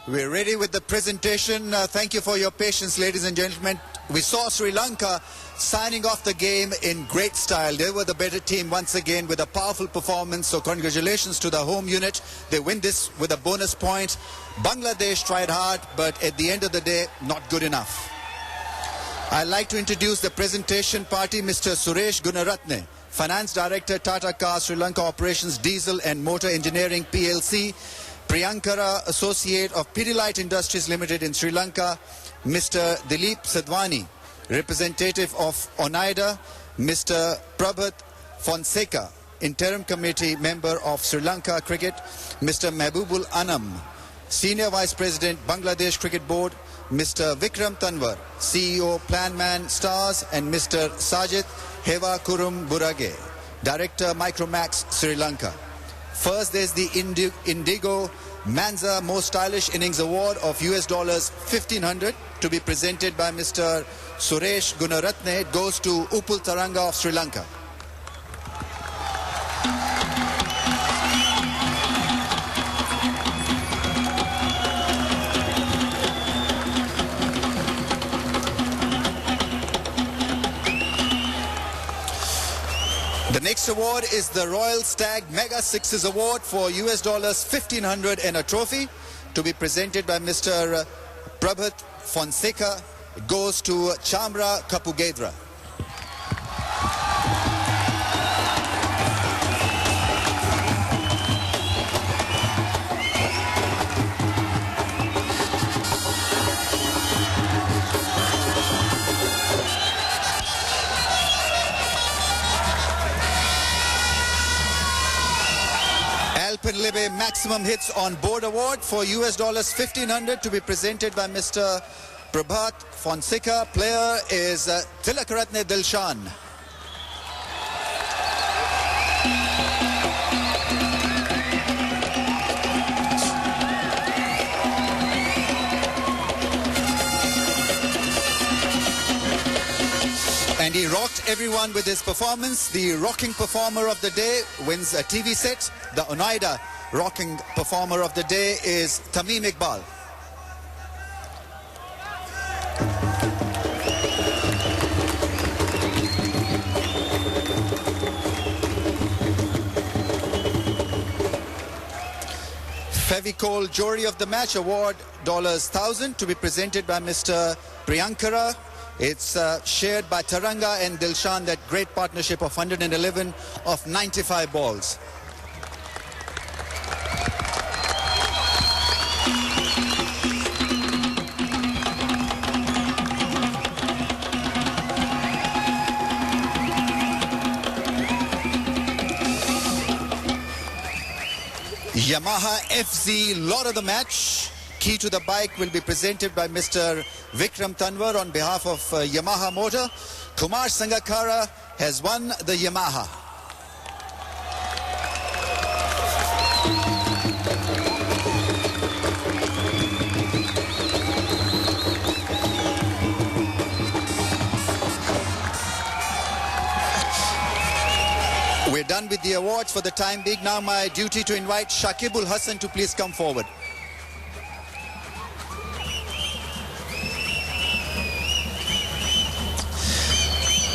We're ready with the presentation. Thank you for your patience, ladies and gentlemen. We saw Sri Lanka signing off the game in great style. They were the better team once again with a powerful performance. So congratulations to the home unit. They win this with a bonus point. Bangladesh tried hard, but at the end of the day, not good enough. I'd like to introduce the presentation party, Mr. Suresh Gunaratne, Finance Director, Tata Cars, Sri Lanka Operations, Diesel and Motor Engineering PLC. Priyankara, Associate of Pidilite Industries Limited in Sri Lanka, Mr. Dilip Sadhwani, Representative of Oneida, Mr. Prabhat Fonseca, Interim Committee Member of Sri Lanka Cricket, Mr. Mahbubul Anam, Senior Vice President, Bangladesh Cricket Board, Mr. Vikram Tanwar, CEO Planman Stars, and Mr. Sajid Heva Kurum Burage, Director Micromax Sri Lanka. First, there's the Indigo Manza Most Stylish Innings Award of $1,500 to be presented by Mr. Suresh Gunaratne. It goes to Upul Taranga of Sri Lanka. The next award is the Royal Stag Mega Sixes Award for $1,500 and a trophy to be presented by Mr. Prabhat Fonseca. It goes to Chamra Kapugedra. Alpenlebe Maximum Hits on Board Award for $1,500 to be presented by Mr. Prabhat Fonseca. Player is Tilakaratne Dilshan. And he rocked everyone with his performance. The rocking performer of the day wins a TV set. The Oneida rocking performer of the day is Tamim Iqbal. Fevicol Jury of the Match Award $1,000 to be presented by Mr. Priyankara. It's shared by Taranga and Dilshan, that great partnership of 111 of 95 balls. Yamaha FZ Lot of the Match. Key to the bike will be presented by Mr. Vikram Tanwar on behalf of Yamaha Motor. Kumar Sangakkara has won the Yamaha. We're done with the awards for the time being. Now my duty to invite Shakibul Hassan to please come forward.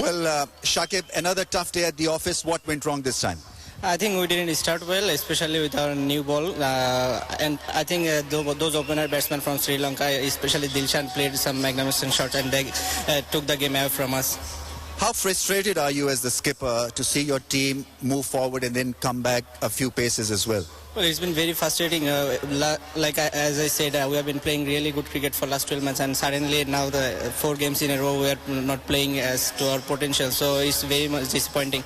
Well, Shakib, another tough day at the office. What went wrong this time? I think we didn't start well, especially with our new ball. And I think those opener batsmen from Sri Lanka, especially Dilshan, played some magnificent shots and they took the game away from us. How frustrated are you as the skipper to see your team move forward and then come back a few paces as well? Well, it's been very frustrating. As I said, we have been playing really good cricket for last 12 months, and suddenly now the 4 games in a row we are not playing as to our potential. So it's very much disappointing.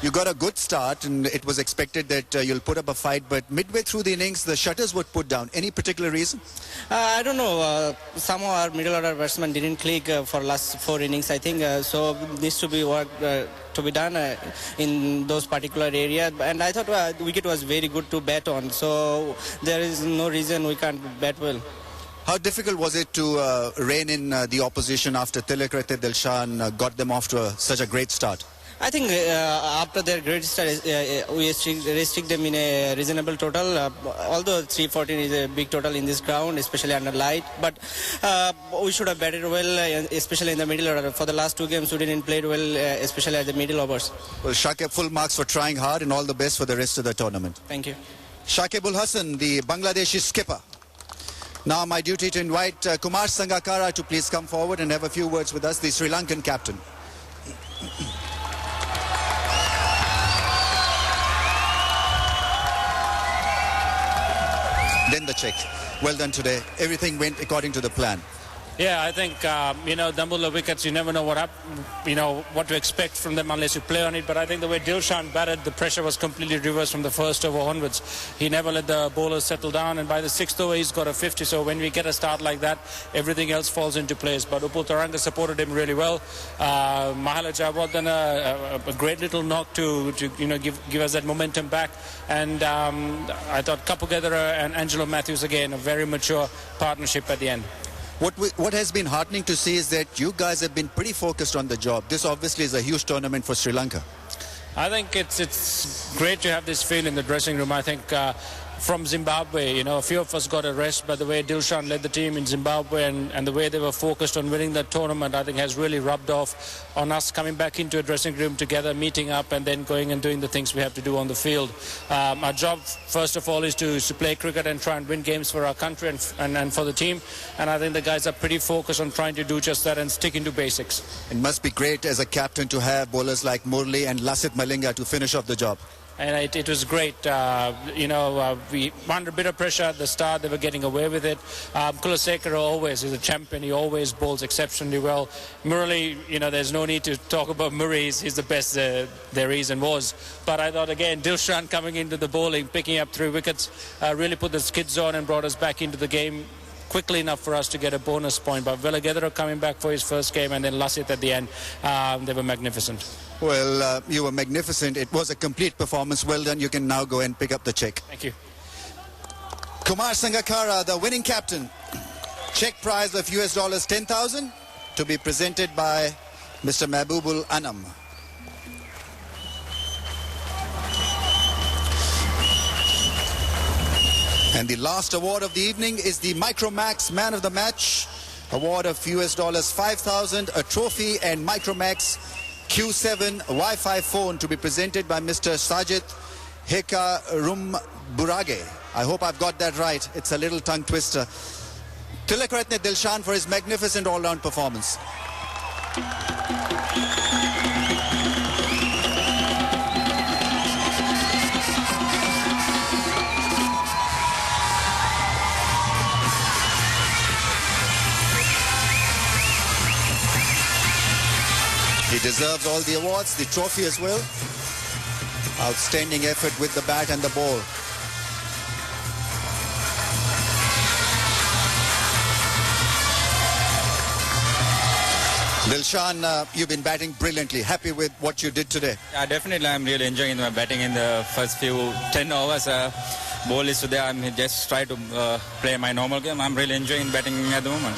You got a good start, and it was expected that you'll put up a fight, but midway through the innings, the shutters were put down. Any particular reason? I don't know. Somehow our middle order batsmen didn't click for last 4 innings, I think. So needs to be work to be done in those particular areas. And I thought wicket was very good to bat on. So there is no reason we can't bat well. How difficult was it to rein in the opposition after Tilakaratne Dilshan got them off to such a great start? I think after their great start, we restrict them in a reasonable total. Although 314 is a big total in this ground, especially under light, but we should have batted well, especially in the middle order. For the last two games, we didn't play well, especially at the middle overs. Well, Shakib, full marks for trying hard and all the best for the rest of the tournament. Thank you. Shakib Ul Hasan, the Bangladeshi skipper. Now my duty to invite Kumar Sangakkara to please come forward and have a few words with us, the Sri Lankan captain. Then the check. Well done today. Everything went according to the plan. Yeah, I think, Dambulla wickets, you never know what to expect from them unless you play on it. But I think the way Dilshan batted, the pressure was completely reversed from the first over onwards. He never let the bowlers settle down, and by the sixth over, he's got a 50. So when we get a start like that, everything else falls into place. But Upul Taranga supported him really well. Mahela Jawad done a great little knock to give us that momentum back. And I thought Kapugedera and Angelo Matthews, again, a very mature partnership at the end. What has been heartening to see is that you guys have been pretty focused on the job. This obviously is a huge tournament for Sri Lanka. I think it's great to have this feel in the dressing room. I think from Zimbabwe, a few of us got a rest, but the way Dilshan led the team in Zimbabwe and the way they were focused on winning the tournament, I think has really rubbed off on us coming back into a dressing room together, meeting up and then going and doing the things we have to do on the field. Our job, first of all, is to play cricket and try and win games for our country and for the team. And I think the guys are pretty focused on trying to do just that and stick into basics. It must be great as a captain to have bowlers like Murli and Lasith Malinga to finish off the job. And it was great. We under a bit of pressure at the start. They were getting away with it. Kulasekara always is a champion. He always bowls exceptionally well. Murli, there's no need to talk about Murli. He's the best there is and was. But I thought, again, Dilshan coming into the bowling, picking up 3 wickets, really put the skids on and brought us back into the game quickly enough for us to get a bonus point. But Velayuthara coming back for his first game and then Lasith at the end, they were magnificent. Well, you were magnificent. It was a complete performance. Well done. You can now go and pick up the check. Thank you. Kumar Sangakkara, the winning captain. Check prize of US $10,000 to be presented by Mr. Mahbubul Anam. And the last award of the evening is the Micromax Man of the Match. Award of US $5,000, a trophy and Micromax Q7 Wi-Fi phone to be presented by Mr. Sajid Hekarum-Burage. I hope I've got that right. It's a little tongue twister. Tilakaratne Dilshan for his magnificent all-round performance. He deserves all the awards, the trophy as well. Outstanding effort with the bat and the ball. Dilshan, you've been batting brilliantly. Happy with what you did today? Yeah, definitely. I'm really enjoying my batting in the first 10 overs. Ball is today. I'm just trying to play my normal game. I'm really enjoying batting at the moment.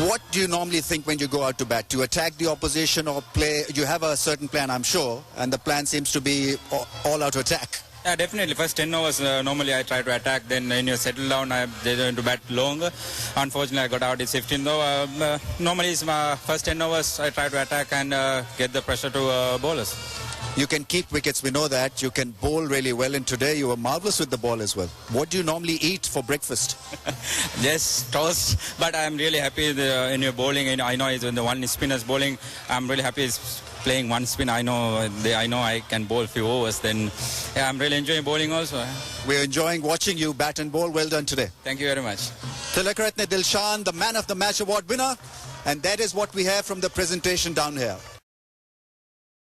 What do you normally think when you go out to bat? Do you attack the opposition or play? You have a certain plan, I'm sure, and the plan seems to be all out attack. Yeah, definitely. First 10 overs, normally I try to attack. Then when you settle down, they're going to bat longer. Unfortunately, I got out in 15. Though normally, it's my first 10 overs, I try to attack and get the pressure to bowlers. You can keep wickets, we know that. You can bowl really well, and today you were marvellous with the ball as well. What do you normally eat for breakfast? Just toast, but I'm really happy in your bowling. And I know it's when the one spinner's bowling. I'm really happy it's playing one spin. I know I can bowl a few overs. Then yeah, I'm really enjoying bowling also. We're enjoying watching you bat and bowl. Well done today. Thank you very much. Tilakaratne Dilshan, the Man of the Match award winner. And that is what we have from the presentation down here.